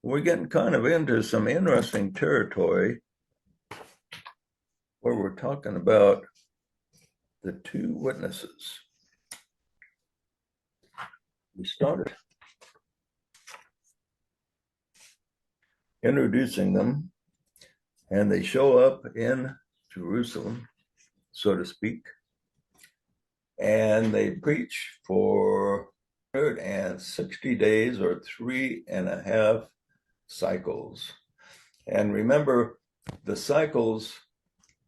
we're getting kind of into some interesting territory where we're talking about the two witnesses. We started introducing them, and they show up in Jerusalem, so to speak, and they preach for 160 days or 3.5 cycles. And remember, the cycles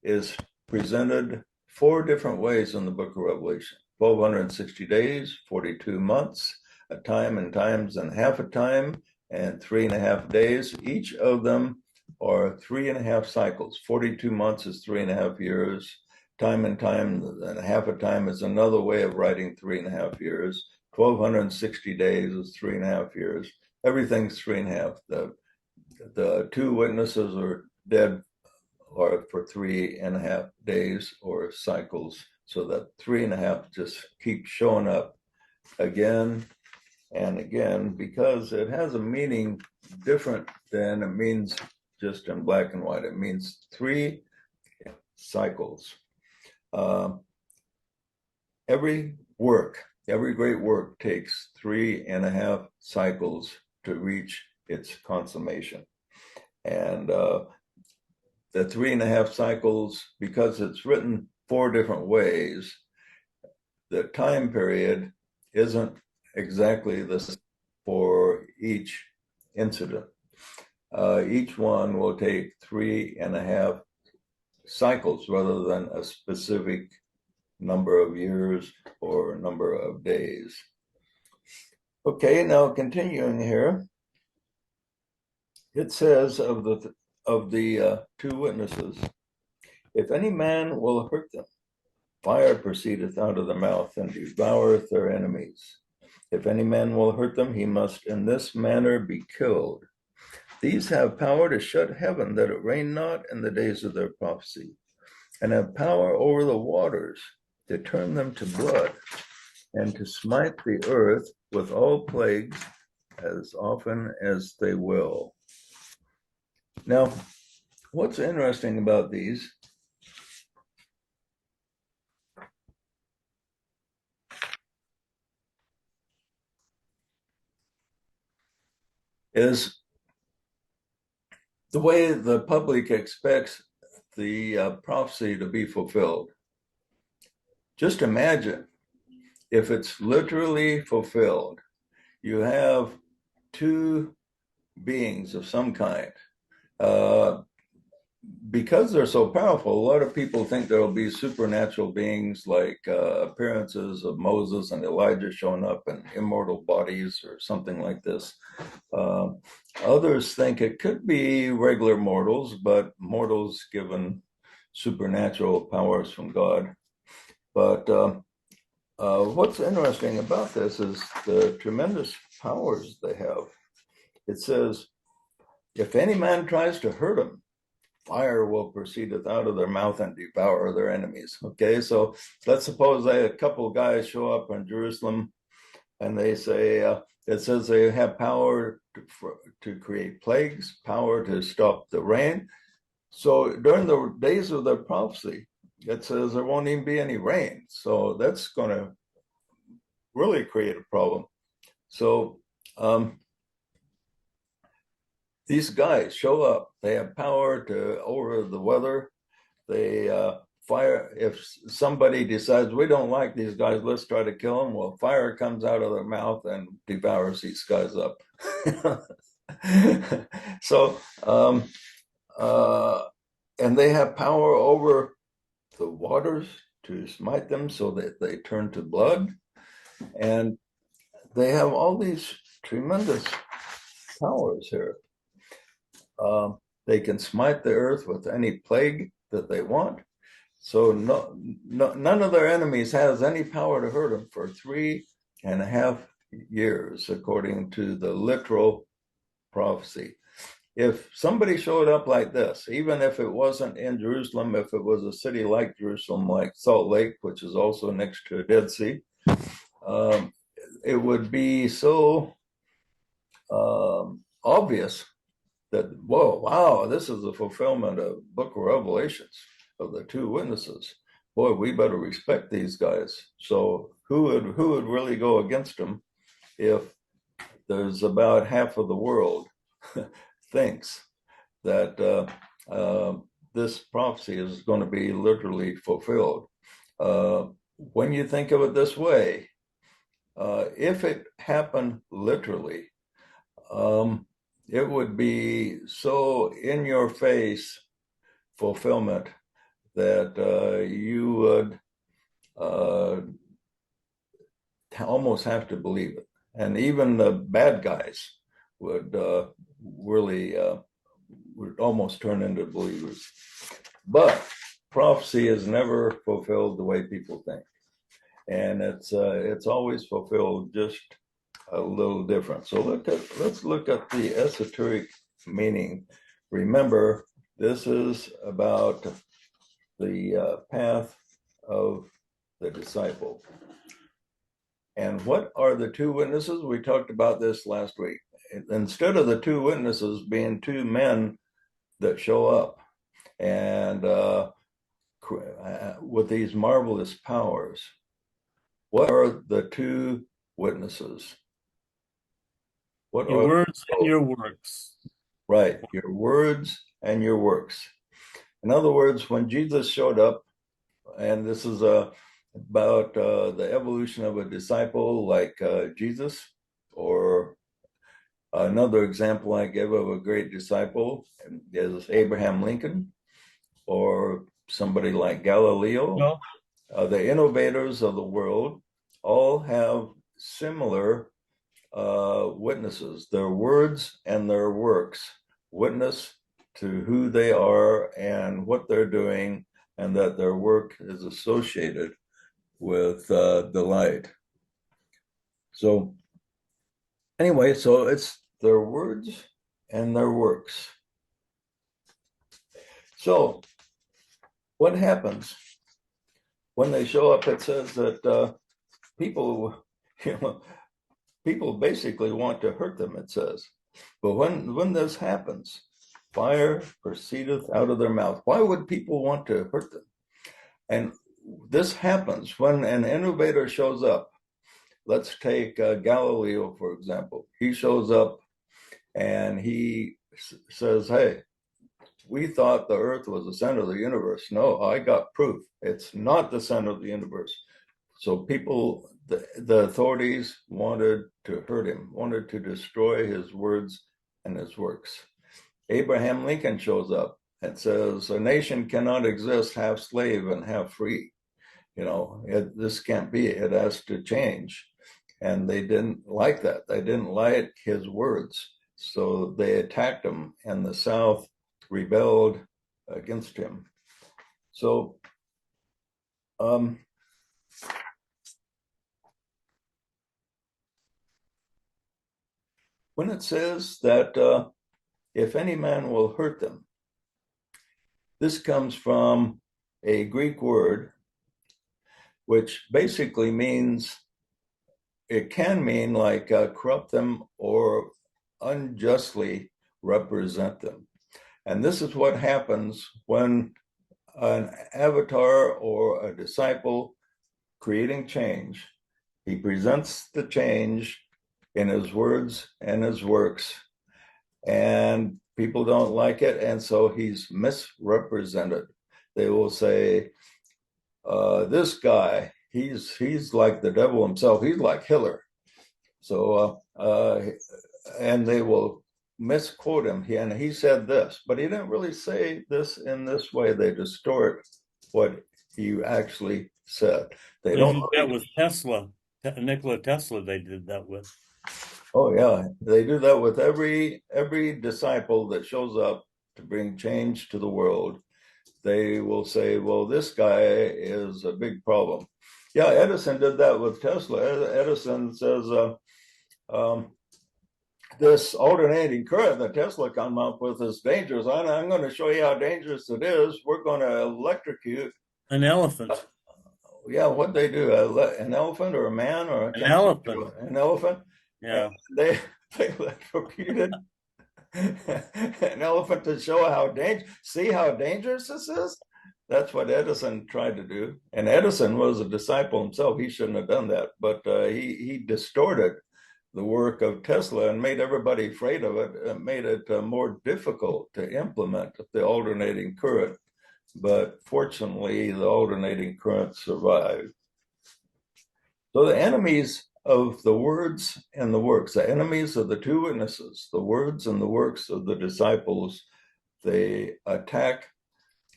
is presented 4 different ways in the book of Revelation: 1260 days, 42 months, a time and times and half a time, and 3.5 days. Each of them are 3.5 cycles. 42 months is 3.5 years. Time and time and half a time is another way of writing 3.5 years. 1260 days is 3.5 years. Everything's 3.5. The 2 witnesses are dead or for 3.5 days or cycles, so that 3.5 just keeps showing up again and again, because it has a meaning different than it means just in black and white. It means 3 cycles. Every great work takes 3.5 cycles to reach its consummation. And the 3.5 cycles, because it's written 4 different ways, the time period isn't exactly the same for each incident. Each one will take 3.5 cycles rather than a specific number of years or number of days. Okay, now continuing here, it says of the 2 witnesses, if any man will hurt them, fire proceedeth out of their mouth and devoureth their enemies. If any man will hurt them, he must in this manner be killed. These have power to shut heaven, that it rain not in the days of their prophecy, and have power over the waters to turn them to blood, and to smite the earth with all plagues as often as they will. Now, what's interesting about these is the way the public expects the prophecy to be fulfilled. Just imagine if it's literally fulfilled. You have 2 beings of some kind. Because they're so powerful, a lot of people think there will be supernatural beings like appearances of Moses and Elijah showing up in immortal bodies or something like this. Others think it could be regular mortals, but mortals given supernatural powers from God. But what's interesting about this is the tremendous powers they have. It says, if any man tries to hurt them, fire will proceedeth out of their mouth and devour their enemies. Okay, so let's suppose a couple of guys show up in Jerusalem and they say, it says they have power to create plagues, power to stop the rain. So during the days of the prophecy, it says there won't even be any rain. So that's going to really create a problem. So these guys show up. They have power over the weather. They fire. If somebody decides we don't like these guys, let's try to kill them. Well, fire comes out of their mouth and devours these guys up. So, and they have power over the waters to smite them so that they turn to blood. And they have all these tremendous powers here. They can smite the earth with any plague that they want. So none of their enemies has any power to hurt them for 3.5 years, according to the literal prophecy. If somebody showed up like this, even if it wasn't in Jerusalem, if it was a city like Jerusalem, like Salt Lake, which is also next to a Dead Sea, it would be so obvious that, whoa, wow, this is the fulfillment of Book of Revelations of the two witnesses. Boy, we better respect these guys. So who would really go against them if there's about half of the world thinks that this prophecy is going to be literally fulfilled? When you think of it this way, if it happened literally, it would be so in your face fulfillment that you would almost have to believe it. And even the bad guys would really would almost turn into believers. But prophecy is never fulfilled the way people think, and it's always fulfilled just a little different. So let's look at the esoteric meaning. Remember, this is about the path of the disciple. And what are the two witnesses? We talked about this last week. Instead of the two witnesses being two men that show up and with these marvelous powers, what are the two witnesses? What Your are words and your works. right? Your words and your works. In other words, when Jesus showed up, and this is about the evolution of a disciple like Jesus, or another example I give of a great disciple is Abraham Lincoln, or somebody like Galileo. No, The innovators of the world all have similar witnesses. Their words and their works witness to who they are and what they're doing, and that their work is associated with the light. So anyway, so it's their words and their works. So what happens when they show up? It says that people, you know, people basically want to hurt them, it says. But when this happens, fire proceedeth out of their mouth. Why would people want to hurt them? And this happens when an innovator shows up. Let's take Galileo, for example. He shows up and he says, hey, we thought the earth was the center of the universe. No, I got proof. It's not the center of the universe. So people, the authorities wanted to hurt him, wanted to destroy his words and his works. Abraham Lincoln shows up and says, a nation cannot exist half slave and half free. This can't be, it has to change. And they didn't like that. They didn't like his words. So they attacked him, and the South rebelled against him. So, when it says that if any man will hurt them, this comes from a Greek word, which basically means, it can mean like corrupt them or unjustly represent them. And this is what happens when an avatar or a disciple creating change, he presents the change in his words and his works, and people don't like it, and so he's misrepresented. They will say, this guy, he's like the devil himself. He's like Hitler. So, and they will misquote him. And he said this, but he didn't really say this in this way. They distort what he actually said. They they don't. did that with Tesla. Nikola Tesla, they did that with. Oh yeah, they do that with every disciple that shows up to bring change to the world. They will say, well, this guy is a big problem. Yeah, Edison did that with Tesla. Edison says, this alternating current that Tesla come up with is dangerous. I'm going to show you how dangerous it is. We're going to electrocute An elephant. Yeah, what they do, an elephant or a man, or I An can't elephant. an elephant. Yeah. And they electrocuted an elephant to show see how dangerous this is. That's what Edison tried to do, and Edison was a disciple himself. He shouldn't have done that, but he distorted the work of Tesla and made everybody afraid of it. It made it more difficult to implement the alternating current. But fortunately, the alternating current survived. So the enemies of the words and the works, the enemies of the two witnesses, the words and the works of the disciples, they attack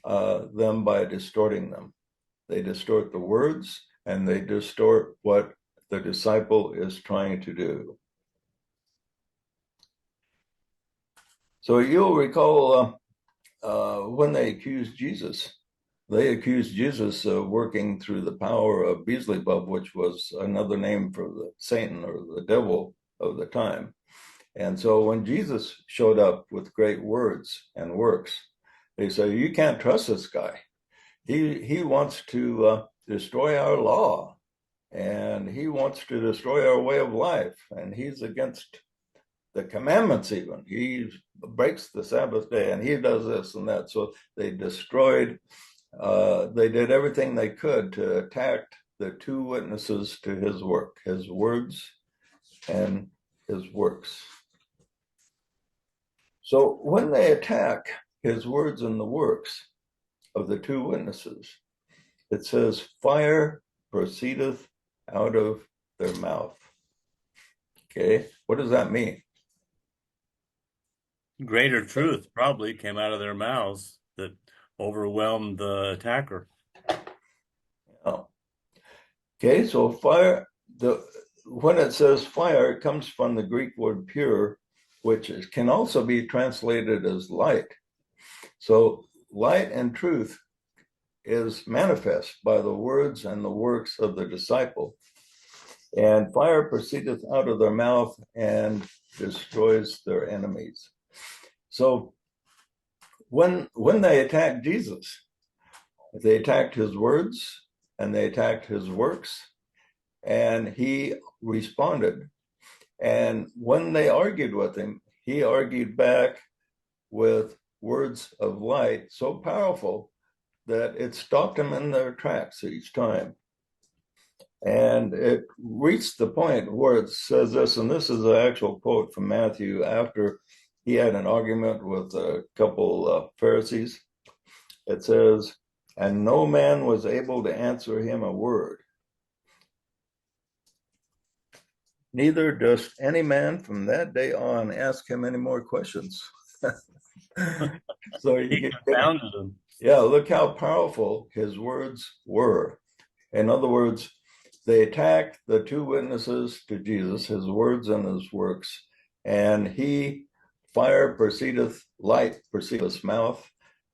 them by distorting them. They distort the words and they distort what the disciple is trying to do. So you'll recall when they accused Jesus of working through the power of Beelzebub, which was another name for the Satan or the devil of the time. And so when Jesus showed up with great words and works, they say, you can't trust this guy. He wants to destroy our law, and he wants to destroy our way of life, and he's against the commandments even. He breaks the Sabbath day, and he does this and that. So they destroyed, they did everything they could to attack the two witnesses to his work, his words and his works. So when they attack his words and the works of the two witnesses, it says, fire proceedeth out of their mouth. Okay, what does that mean? Greater truth probably came out of their mouths that overwhelmed the attacker. Oh. Okay, so fire, when it says fire, it comes from the Greek word pure, which can also be translated as light. So light and truth is manifest by the words and the works of the disciple. And fire proceedeth out of their mouth and destroys their enemies. So when they attacked Jesus, they attacked his words and they attacked his works, and he responded. And when they argued with him, he argued back with words of light so powerful that it stopped them in their tracks each time. And it reached the point where it says this, and this is an actual quote from Matthew after he had an argument with a couple of Pharisees. It says, and no man was able to answer him a word. Neither does any man from that day on ask him any more questions. So He confounded them. Yeah, look how powerful his words were. In other words, they attacked the two witnesses to Jesus, his words and his works, and fire proceedeth, light proceedeth his mouth,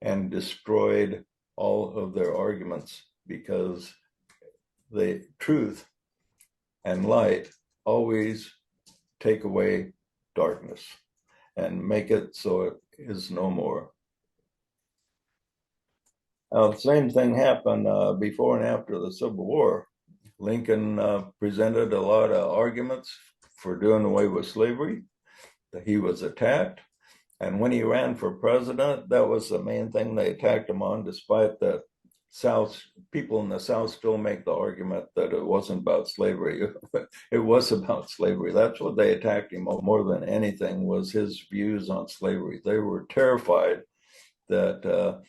and destroyed all of their arguments, because the truth and light always take away darkness and make it so it is no more. Now, the same thing happened before and after the Civil War. Lincoln presented a lot of arguments for doing away with slavery. He was attacked. And when he ran for president, that was the main thing they attacked him on, despite that people in the South still make the argument that it wasn't about slavery. It was about slavery. That's what they attacked him more than anything, was his views on slavery. They were terrified that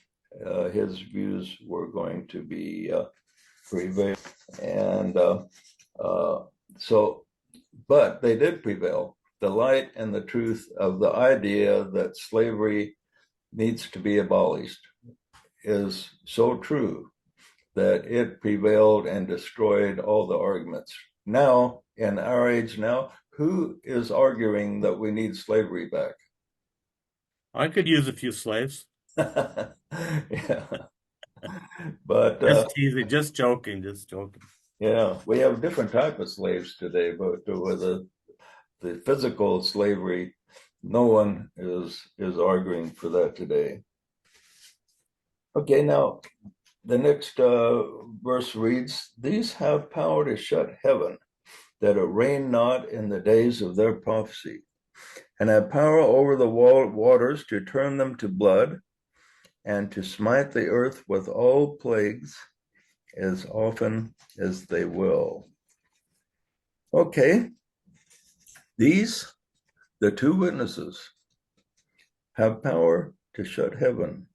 his views were going to be prevail. And but they did prevail. The light and the truth of the idea that slavery needs to be abolished is so true that it prevailed and destroyed all the arguments. Now, in our age now, who is arguing that we need slavery back? I could use a few slaves. Yeah. But just teasing, just joking. Yeah, we have a different type of slaves today, but with the physical slavery, no one is arguing for that today. Okay, now the next verse reads, these have power to shut heaven, that it rain not in the days of their prophecy, and have power over the waters to turn them to blood, and to smite the earth with all plagues as often as they will. Okay, these, the two witnesses, have power to shut heaven,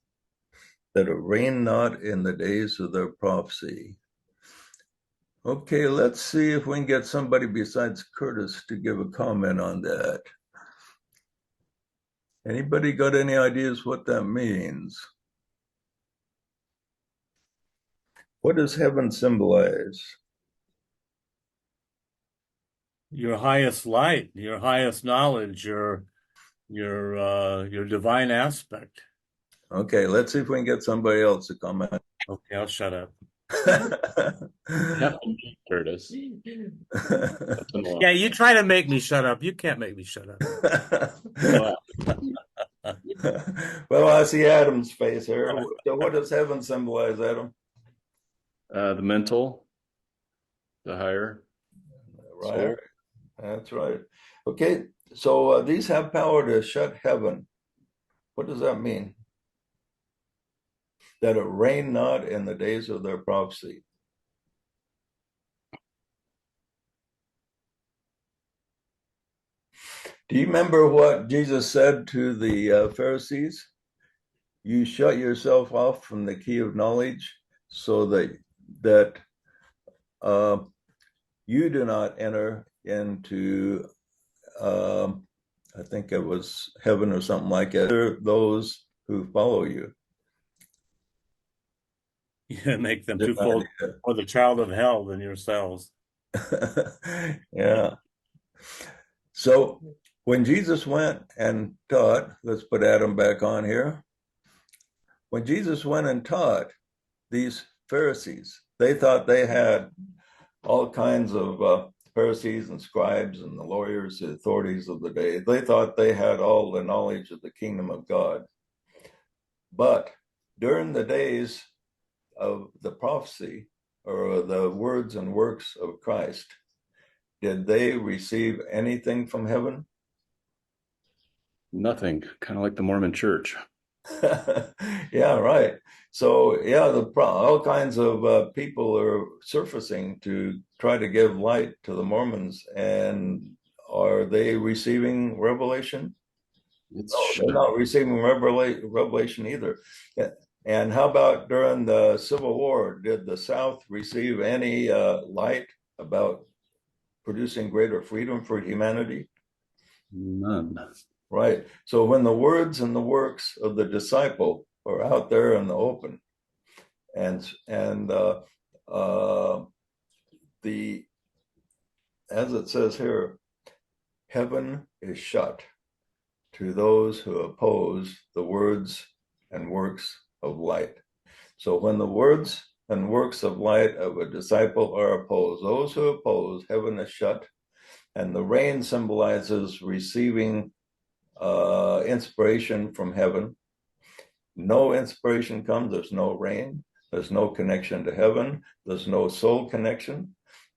that it rain not in the days of their prophecy. Okay, let's see if we can get somebody besides Curtis to give a comment on that. Anybody got any ideas what that means? What does heaven symbolize? Your highest light, your highest knowledge, your divine aspect. Okay, let's see if we can get somebody else to comment. Okay, I'll shut up. You have to meet Curtis. Yeah, you try to make me shut up. You can't make me shut up. Well, Well, I see Adam's face here. So what does heaven symbolize, Adam? the mental, the higher Right. soul. That's right. Okay, so these have power to shut heaven. What does that mean? That it rain not in the days of their prophecy. Do you remember what Jesus said to the Pharisees? You shut yourself off from the key of knowledge so that uh, you do not enter into, I think it was heaven or something like it. Those who follow you. You make them twofold or the child of hell than yourselves. Yeah. So when Jesus went and taught, let's put Adam back on here. When Jesus went and taught these Pharisees, they thought they had all kinds of Pharisees and scribes and the lawyers, the authorities of the day. They thought they had all the knowledge of the kingdom of God. But during the days of the prophecy or the words and works of Christ, did they receive anything from heaven? Nothing, kind of like the Mormon church. Yeah, right. So yeah, all kinds of people are surfacing to try to give light to the Mormons, and are they receiving revelation? It's No, shut. they're not receiving revelation either. And how about during the Civil War? Did the South receive any light about producing greater freedom for humanity? None. Right. So when the words and the works of the disciple are out there in the open, and the as it says here, heaven is shut to those who oppose the words and works of light. So when the words and works of light of a disciple are opposed, those who oppose, heaven is shut, and the rain symbolizes receiving inspiration from heaven. No inspiration comes, there's no rain, there's no connection to heaven, there's no soul connection.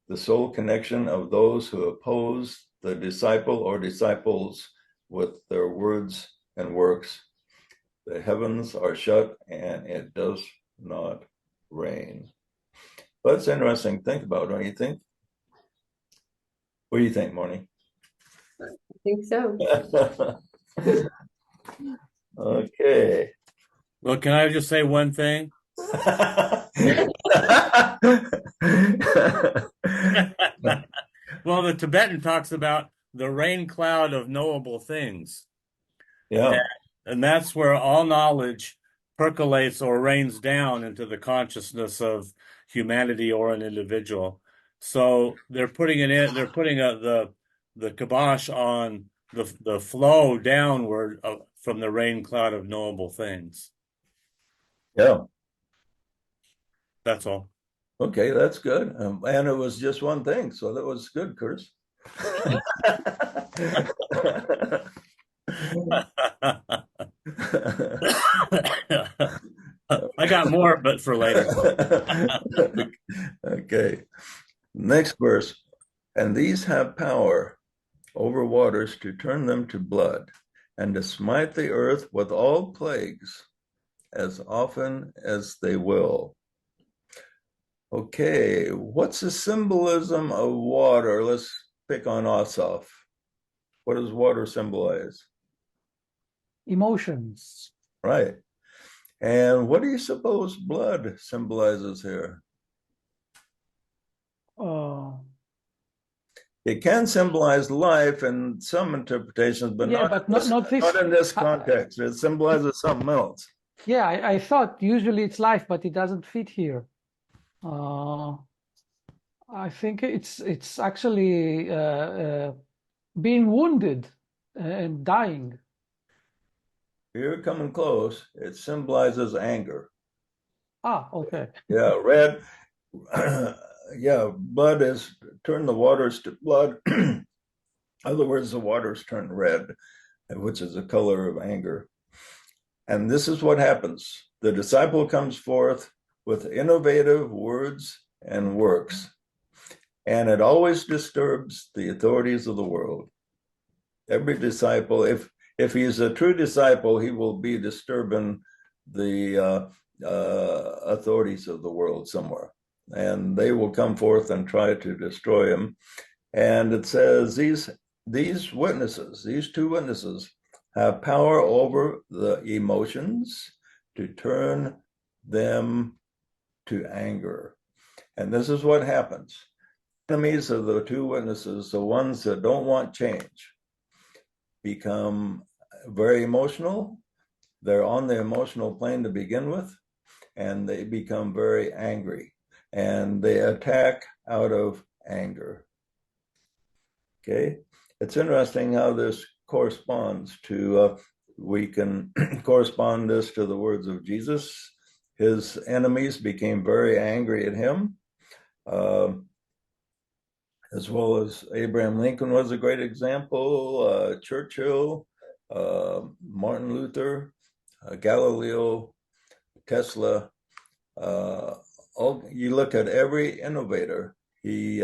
The soul connection of those who oppose the disciple or disciples with their words and works. The heavens are shut and it does not rain. That's interesting to think about, don't you think? What do you think, Moni? I think so. Okay. Well, can I just say one thing? Well, the Tibetan talks about the rain cloud of knowable things. Yeah. And that's where all knowledge percolates or rains down into the consciousness of humanity or an individual. So they're putting it in, they're putting the kibosh on the flow downward from the rain cloud of knowable things. Yeah. That's all. Okay, that's good. And it was just one thing, so that was good, Curtis. I got more, but for later. Okay. Next verse. And these have power over waters to turn them to blood, and to smite the earth with all plagues as often as they will. Okay, what's the symbolism of water? Let's pick on Asaf. What does water symbolize? Emotions. Right. And what do you suppose blood symbolizes here? It can symbolize life in some interpretations, but Yeah, but not this. not in this context. It symbolizes something else. Yeah, I thought usually it's life, but it doesn't fit here. I think it's actually being wounded and dying. You're coming close. It symbolizes anger. Ah, okay. Yeah, red. Yeah, blood is turn the waters to blood. In other words, the waters turn red, which is the color of anger. And this is what happens. The disciple comes forth with innovative words and works, and it always disturbs the authorities of the world. Every disciple, if he's a true disciple, he will be disturbing the authorities of the world somewhere, and they will come forth and try to destroy him. And it says these witnesses, these two witnesses, have power over the emotions to turn them to anger. And this is what happens. Enemies of the two witnesses, the ones that don't want change, become very emotional. They're on the emotional plane to begin with, and they become very angry, and they attack out of anger. Okay, it's interesting how this corresponds to, we can correspond this to the words of Jesus. His enemies became very angry at him, as well as Abraham Lincoln was a great example, Churchill, Martin Luther, Galileo, Tesla. You look at every innovator, he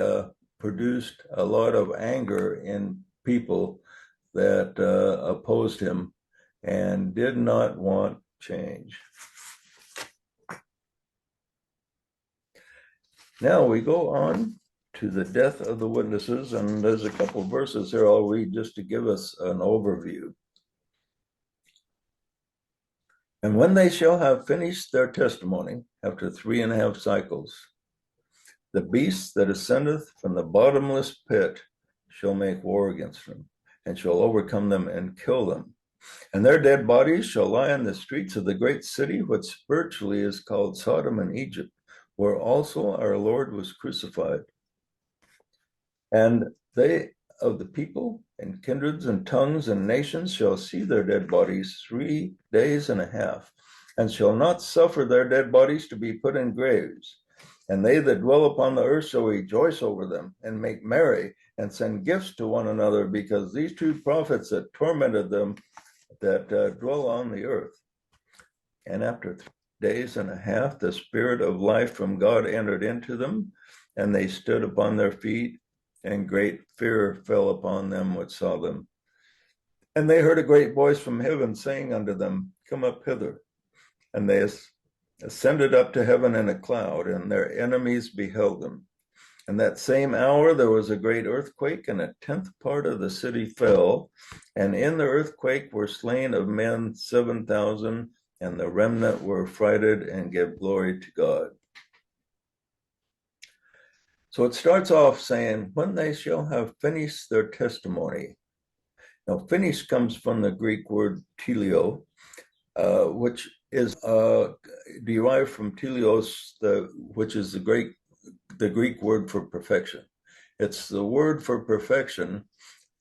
produced a lot of anger in people that opposed him and did not want change. Now we go on to the death of the witnesses, and there's a couple verses here I'll read just to give us an overview. And when they shall have finished their testimony after 3.5 cycles, the beast that ascendeth from the bottomless pit shall make war against them, and shall overcome them and kill them. And their dead bodies shall lie in the streets of the great city, which spiritually is called Sodom and Egypt, where also our Lord was crucified. And they of the people and kindreds and tongues and nations shall see their dead bodies 3 days and a half, and shall not suffer their dead bodies to be put in graves. And they that dwell upon the earth shall rejoice over them, and make merry, and send gifts to one another, because these two prophets that tormented them that dwell on the earth. And after 3 days and a half, the spirit of life from God entered into them, and they stood upon their feet, and great fear fell upon them which saw them. And they heard a great voice from heaven saying unto them, Come up hither. And they ascended up to heaven in a cloud, and their enemies beheld them. And that same hour there was a great earthquake, and 1/10 part of the city fell. And in the earthquake were slain of men 7,000, and the remnant were affrighted and gave glory to God. So it starts off saying, when they shall have finished their testimony. Now, finish comes from the Greek word teleo, which is derived from teleos, which is the Greek word for perfection. It's the word for perfection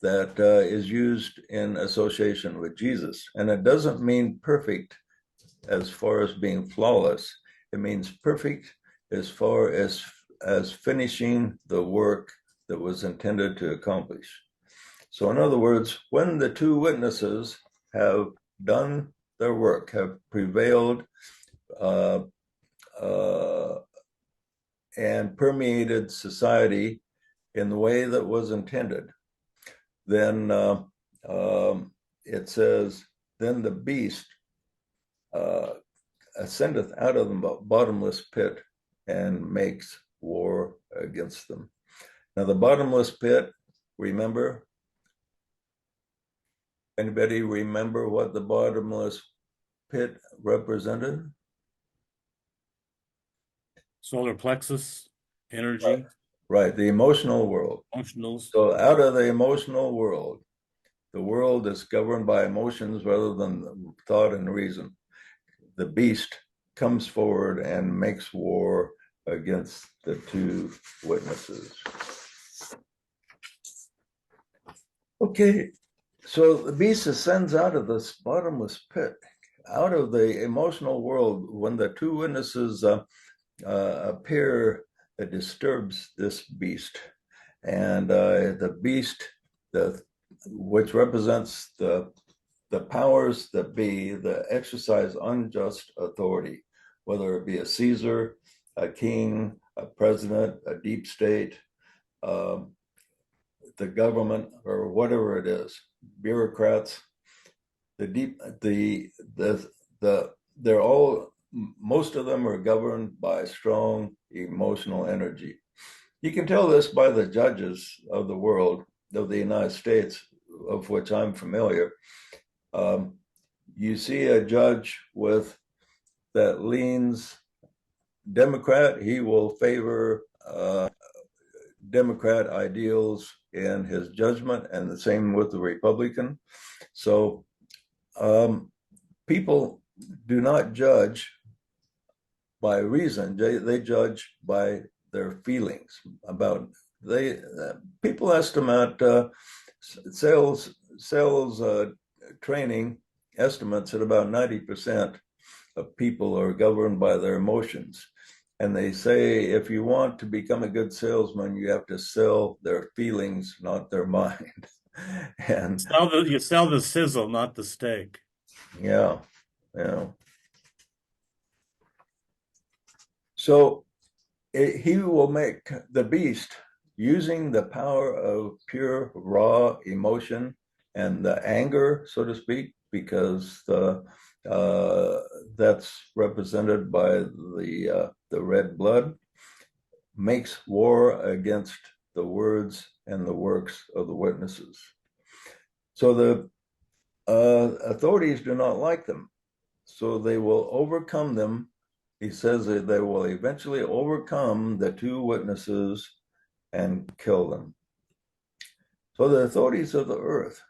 that is used in association with Jesus. And it doesn't mean perfect as far as being flawless. It means perfect as far as finishing the work that was intended to accomplish. So in other words, when the two witnesses have done their work, have prevailed and permeated society in the way that was intended, then it says, then the beast ascendeth out of the bottomless pit and makes war against them. Now, the bottomless pit, remember? Anybody remember what the bottomless pit represented? Solar plexus, energy, Right, the emotional world. emotionals. So out of the emotional world, the world is governed by emotions rather than thought and reason. The beast comes forward and makes war against the two witnesses. Okay, so the beast ascends out of this bottomless pit, out of the emotional world. When the two witnesses appear, it disturbs this beast. And the beast, which represents the powers that be, that exercise unjust authority, whether it be a Caesar, a king, a president, a deep state, the government, or whatever it is, bureaucrats, they're all, most of them are governed by strong emotional energy. You can tell this by the judges of the world, of the United States, of which I'm familiar. You see a judge that leans Democrat, he will favor Democrat ideals in his judgment, and the same with the Republican. So people do not judge by reason; they judge by their feelings about. People estimate sales training estimates at about 90% of people are governed by their emotions. And they say, if you want to become a good salesman, you have to sell their feelings, not their mind. And You sell the sizzle, not the steak. yeah. So he will make the beast, using the power of pure raw emotion and the anger, so to speak, because that's represented by the red blood, makes war against the words and the works of the witnesses. So the authorities do not like them, so they will overcome them. He says that they will eventually overcome the two witnesses and kill them. So the authorities of the earth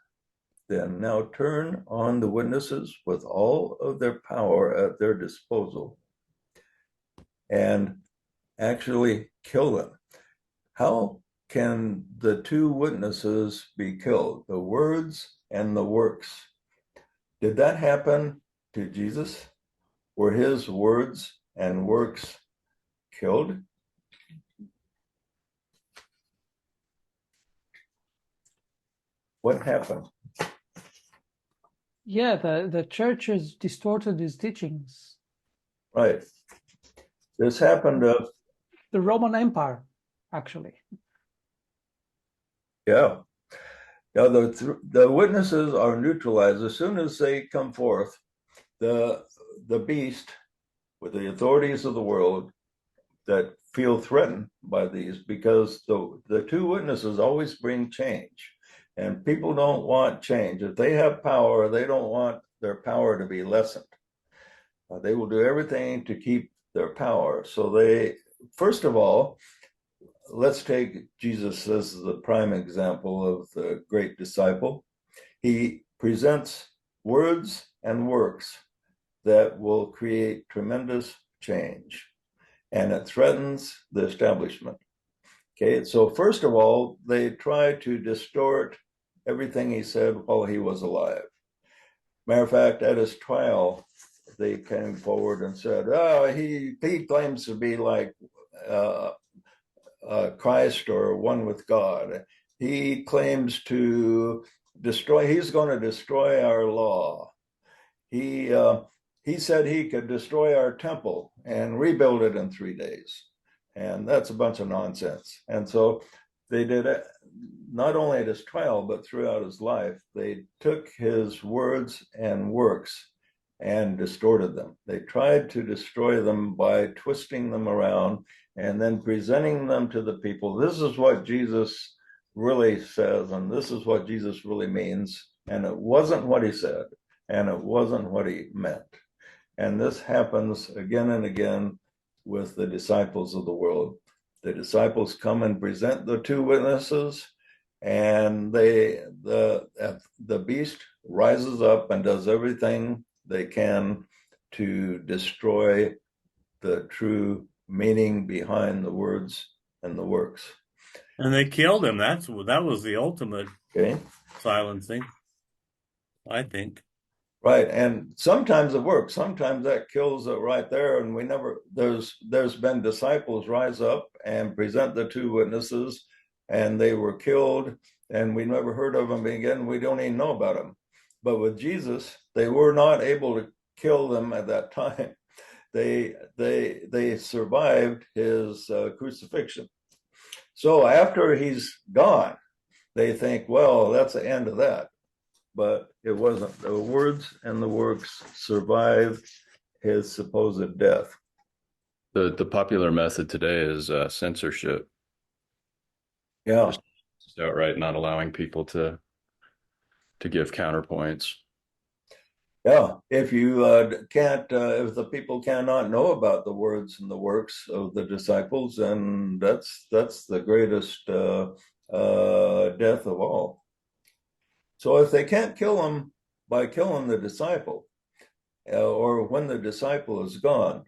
then now turn on the witnesses with all of their power at their disposal and actually kill them. How can the two witnesses be killed? The words and the works. Did that happen to Jesus? Were his words and works killed? What happened? Yeah, the church has distorted his teachings. Right. This happened The Roman Empire, actually. yeah. Now the witnesses are neutralized as soon as they come forth. The beast, with the authorities of the world that feel threatened by these, because the two witnesses always bring change, and people don't want change. If they have power, they don't want their power to be lessened. They will do everything to keep their power. So they, first of all, let's take Jesus as the prime example of the great disciple. He presents words and works that will create tremendous change, and it threatens the establishment. Okay, so first of all, they try to distort everything he said while he was alive. Matter of fact, at his trial, they came forward and said, "Oh, he claims to be like Christ or one with God. He claims to destroy. He's going to destroy our law. He said he could destroy our temple and rebuild it in 3 days, and that's a bunch of nonsense." And so they did it not only at his trial, but throughout his life. They took his words and works and distorted them. They tried to destroy them by twisting them around and then presenting them to the people. This is what Jesus really says, and this is what Jesus really means. And it wasn't what he said, and it wasn't what he meant. And this happens again and again with the disciples of the world. The disciples come and present the two witnesses, and the beast rises up and does everything they can to destroy the true meaning behind the words and the works. And they killed him. That was the ultimate silencing, I think. Right, and sometimes it works. Sometimes that kills it right there, and we never. There's been disciples rise up and present the two witnesses, and they were killed, and we never heard of them again. We don't even know about them. But with Jesus, they were not able to kill them at that time. They survived his crucifixion. So after he's gone, they think, well, that's the end of that. But it wasn't. The words and the works survived his supposed death. The popular method today is censorship. Yeah. Just outright not allowing people to give counterpoints. Yeah. If you can't, if the people cannot know about the words and the works of the disciples, then that's the greatest death of all. So if they can't kill him by killing the disciple, or when the disciple is gone,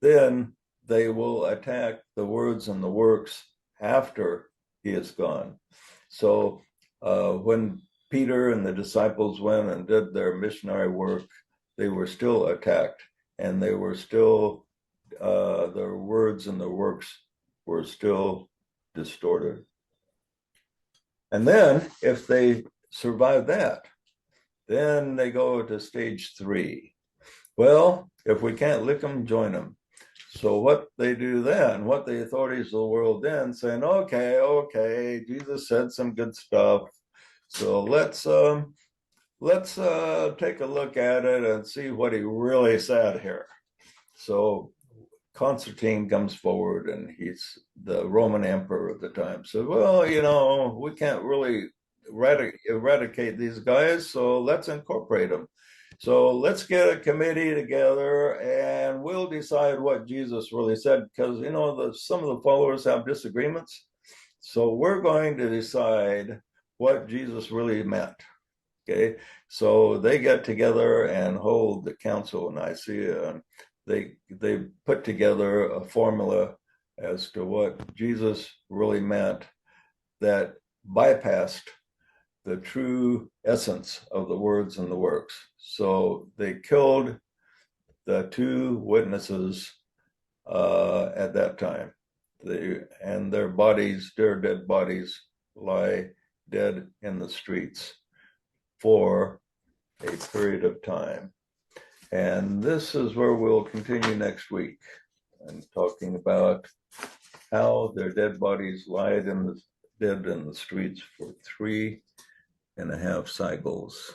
then they will attack the words and the works after he is gone. So when Peter and the disciples went and did their missionary work, they were still attacked, and they were still, their words and their works were still distorted. And then if they survive that, then they go to stage 3. Well, if we can't lick them, join them. So what they do then, what the authorities of the world then saying, okay, Jesus said some good stuff, so let's take a look at it and see what he really said here. So Constantine comes forward, and he's the Roman emperor at the time. So, well, we can't really eradicate these guys, so let's incorporate them. So let's get a committee together, and we'll decide what Jesus really said, because some of the followers have disagreements. So we're going to decide what Jesus really meant. Okay, so they get together and hold the council in Nicaea, and they put together a formula as to what Jesus really meant that bypassed the true essence of the words and the works. So they killed the two witnesses at that time. And their dead bodies, lie dead in the streets for a period of time. And this is where we'll continue next week, and talking about how their dead bodies lied dead in the streets for 3.5 cycles.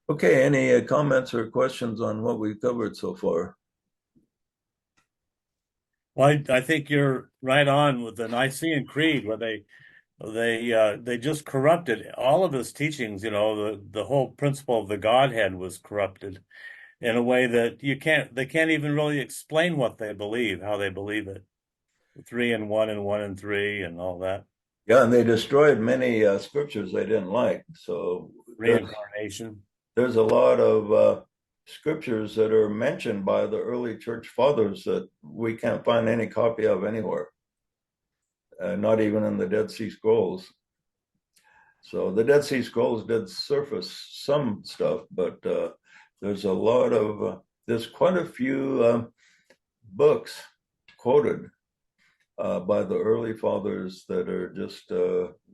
Okay, any comments or questions on what we've covered so far? Well, I think you're right on with the Nicene Creed, where they just corrupted all of his teachings. The whole principle of the Godhead was corrupted in a way that they can't even really explain what they believe, how they believe it. 3 and 1 and 1 and 3 and all that. Yeah, and they destroyed many scriptures they didn't like. So Reincarnation. There's a lot of scriptures that are mentioned by the early church fathers that we can't find any copy of anywhere, not even in the Dead Sea Scrolls. So the Dead Sea Scrolls did surface some stuff, but there's quite a few books quoted by the early fathers that are just,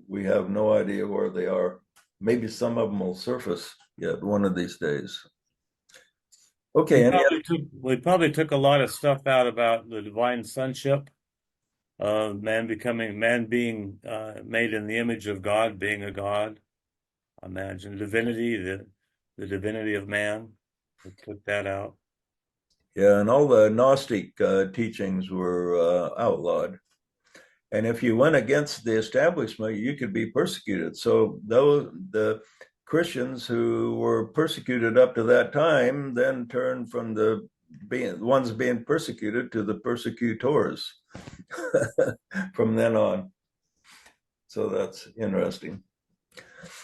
we have no idea where they are. Maybe some of them will surface yet one of these days. Okay. We probably took a lot of stuff out about the divine sonship man being made in the image of God, being a God. Imagine divinity, the divinity of man. They took that out. Yeah, and all the Gnostic teachings were outlawed. And if you went against the establishment, you could be persecuted. So the Christians who were persecuted up to that time then turned from the ones being persecuted to the persecutors from then on. So that's interesting.